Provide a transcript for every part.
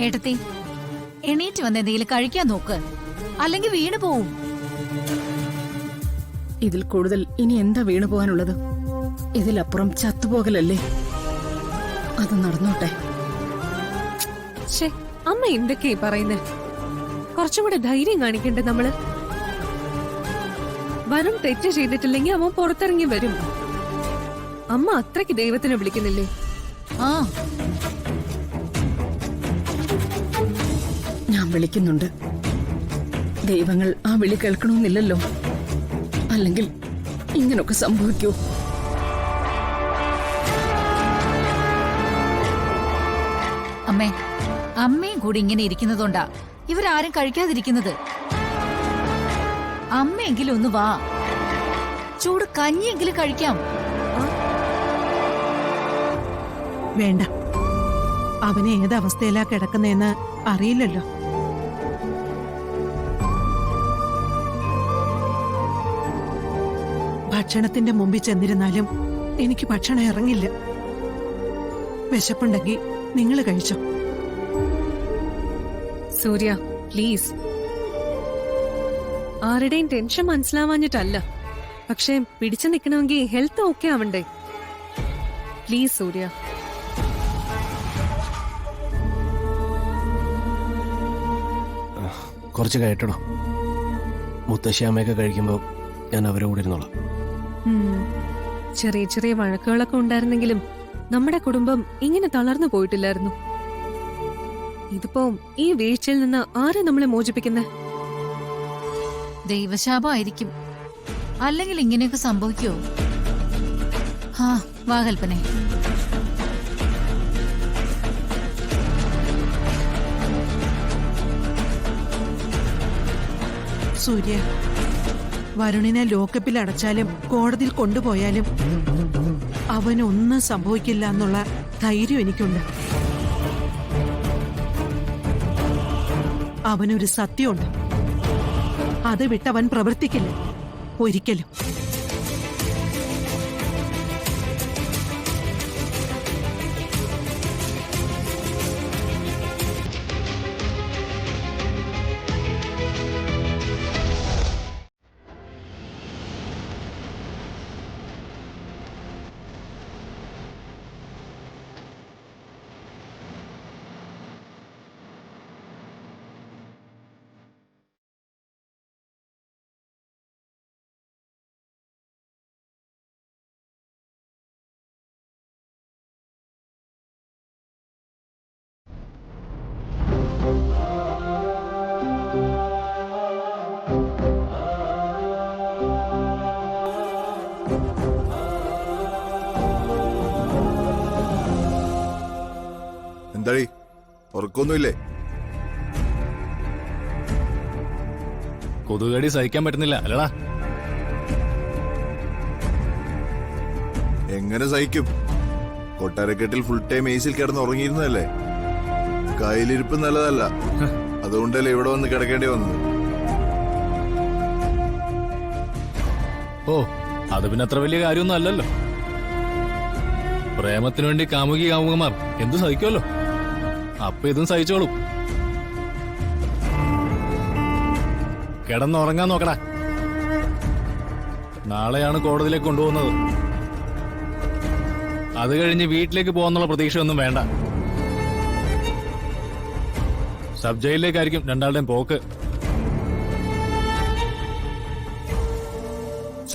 ഏട്ടത്തി, എണീറ്റ് വന്ന് എന്തെങ്കിലും കഴിക്കാൻ നോക്ക്, അല്ലെങ്കിൽ വീണു പോവും. ഇതിൽ കൂടുതൽ ഇനി എന്താ വീണു പോകാനുള്ളത്? ഇതിലപ്പുറം ചത്തുപോകലല്ലേ? അത് നടന്നോട്ടെ. അമ്മ എന്തൊക്കെയാ പറയുന്നേ? കുറച്ചും കൂടെ ധൈര്യം കാണിക്കണ്ടേ നമ്മള്? വരുൺ തെറ്റ് ചെയ്തിട്ടില്ലെങ്കിൽ അവൻ പുറത്തിറങ്ങി വരും. അമ്മ അത്രയ്ക്ക് ദൈവത്തിനെ വിളിക്കുന്നില്ലേ? ആ, ഞാൻ വിളിക്കുന്നുണ്ട്. ദൈവങ്ങൾ ആ വിളി കേൾക്കണമെന്നില്ലല്ലോ. അല്ലെങ്കിൽ ഇങ്ങനൊക്കെ സംഭവിക്കൂ? അമ്മേ, അമ്മയും കൂടി ഇങ്ങനെ ഇരിക്കുന്നതുകൊണ്ടാ ഇവരാരും കഴിക്കാതിരിക്കുന്നത്. അമ്മയെങ്കിലും ഒന്ന് വാ, ചൂട് കഞ്ഞിയെങ്കിലും കഴിക്കാം. വേണ്ട, അവന് ഏതവസ്ഥയിലാ കിടക്കുന്നതെന്ന് അറിയില്ലല്ലോ. ഭക്ഷണത്തിന്റെ മുമ്പിൽ ചെന്നിരുന്നാലും എനിക്ക് ഭക്ഷണം ഇറങ്ങില്ല. വിശപ്പുണ്ടെങ്കിൽ നിങ്ങൾ കഴിച്ചോ. സൂര്യ, പ്ലീസ്. ആരുടെയും ടെൻഷൻ മനസ്സിലാവാഞ്ഞിട്ടല്ല, പക്ഷെ പിടിച്ചു നിൽക്കണമെങ്കിൽ ഹെൽത്ത് ഓക്കെ ആവണ്ടേ? പ്ലീസ് സൂര്യ. കുറച്ച് കഴിയട്ടോ. മുത്തശ്ശിയമ്മയൊക്കെ കഴിക്കുമ്പോൾ ഞാൻ അവരെ കൂടെ ഇരുന്നോളാം. ചെറിയ ചെറിയ വഴക്കുകളൊക്കെ ഉണ്ടായിരുന്നെങ്കിലും നമ്മുടെ കുടുംബം ഇങ്ങനെ തളർന്നു പോയിട്ടില്ലായിരുന്നു. ഇതിപ്പോ ഈ വീഴ്ചയിൽ നിന്ന് ആരാ നമ്മളെ മോചിപ്പിക്കുന്നേ? ദൈവശാപമായിരിക്കും, അല്ലെങ്കിൽ ഇങ്ങനെയൊക്കെ സംഭവിക്കുമോ? ഹാ, വാ കൽപ്പനെ. സൂര്യ, വരുണിനെ ലോക്കപ്പിൽ അടച്ചാലും കോടതിയിൽ കൊണ്ടുപോയാലും അവനൊന്നും സംഭവിക്കില്ല എന്നുള്ള ധൈര്യം എനിക്കുണ്ട്. അവനൊരു സത്യമുണ്ട്, അത് വിട്ടവൻ പ്രവർത്തിക്കില്ല ഒരിക്കലും. എന്തായി, ഉറക്കൊന്നുമില്ലേ? കൊതുകടി സഹിക്കാൻ പറ്റുന്നില്ല അല്ലടാ. എങ്ങനെ സഹിക്കും? കൊട്ടാരക്കെട്ടിൽ ഫുൾ ടൈം ഏസിൽ കിടന്ന് ഉറങ്ങിയിരുന്നല്ലേ? കയ്യിലിരിപ്പ് നല്ലതല്ല, അതുകൊണ്ടല്ലേ ഇവിടെ വന്ന് കിടക്കേണ്ടി വന്നത്. ഓ, അത് പിന്നെ അത്ര വലിയ കാര്യമൊന്നും അല്ലല്ലോ. പ്രേമത്തിനു വേണ്ടി കാമുകമാർ എന്തു സഹിക്കുമല്ലോ, അപ്പൊ ഇതും സഹിച്ചോളൂ. കിടന്നുറങ്ങാൻ നോക്കടാ. നാളെയാണ് കോടതിയിലേക്ക് കൊണ്ടുപോകുന്നത്. അത് കഴിഞ്ഞ് വീട്ടിലേക്ക് പോകുന്നുള്ള പ്രതീക്ഷയൊന്നും വേണ്ട. സബ് ജയിലിലേക്കായിരിക്കും രണ്ടാളുടെയും പോക്ക്.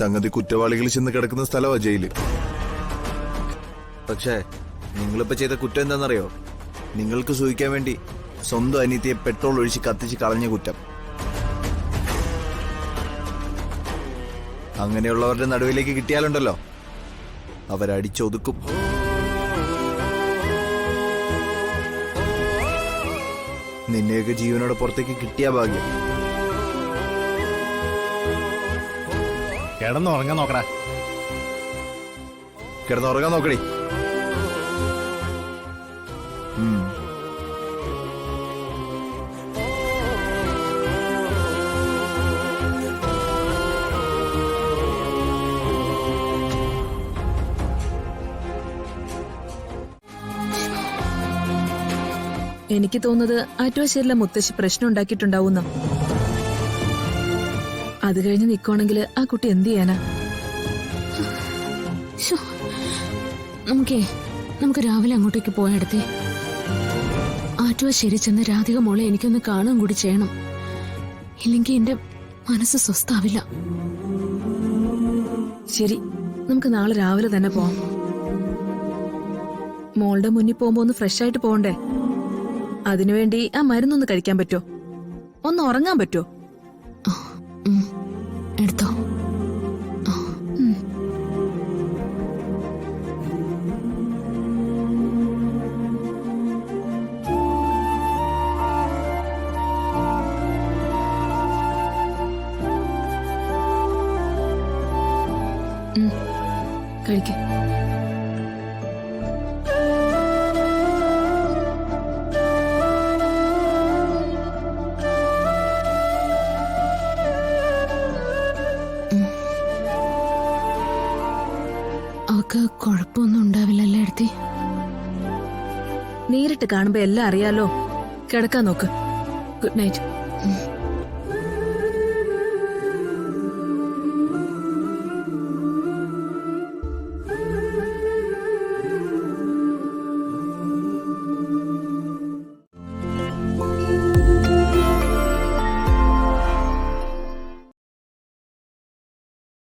സംഗതി കുറ്റവാളികൾ ചെന്ന് കിടക്കുന്ന സ്ഥലമാ ജയില്. പക്ഷേ നിങ്ങളിപ്പോ ചെയ്ത കുറ്റം എന്താണെന്നറിയോ? നിങ്ങൾക്ക് സൂഹിക്കാൻ വേണ്ടി സ്വന്തം അനിയത്തിയെ പെട്രോൾ ഒഴിച്ച് കത്തിച്ച് കളഞ്ഞ കുറ്റം. അങ്ങനെയുള്ളവരുടെ നടുവിലേക്ക് കിട്ടിയാലുണ്ടല്ലോ, അവരടിച്ചൊതുക്കും. നിന്നെയൊക്കെ ജീവനോടെ പുറത്തേക്ക് കിട്ടിയ ഭാഗ്യം. കിടന്നുറങ്ങാൻ നോക്കടാ. കിടന്നുറങ്ങാൻ നോക്കടി. എനിക്ക് തോന്നുന്നത് ആറ്റുവാശ്ശേരിയിലെ മുത്തശ്ശി പ്രശ്നം ഉണ്ടാക്കിയിട്ടുണ്ടാവുന്ന. അത് കഴിഞ്ഞ് നിക്കുവാണെങ്കിൽ ആ കുട്ടി എന്ത് ചെയ്യാനാ? ശ്ശോ, നമുക്ക് രാവിലെ അങ്ങോട്ടേക്ക് പോയടത്തെ ആറ്റുവാശ്ശേരി ചെന്ന് രാധിക മോളെ എനിക്കൊന്ന് കാണുകയും കൂടി ചെയ്യണം. ഇല്ലെങ്കിൽ എന്റെ മനസ്സ് സ്വസ്ഥാവില്ല. ശരി, നമുക്ക് നാളെ രാവിലെ തന്നെ പോവാം. മോളുടെ മുന്നിൽ പോകുമ്പോ ഒന്ന് ഫ്രഷ് ആയിട്ട് പോകണ്ടേ? അതിനുവേണ്ടി ആ മരുന്നൊന്ന് കഴിക്കാൻ പറ്റുമോ? ഒന്ന് ഉറങ്ങാൻ പറ്റുമോ? എടുത്തോ. കഴിക്ക. അവക്ക് കുഴപ്പമൊന്നും ഉണ്ടാവില്ലല്ലേ എടുത്തി? നേരിട്ട് കാണുമ്പോ എല്ലാം അറിയാലോ. കിടക്കാൻ നോക്ക്. Good night.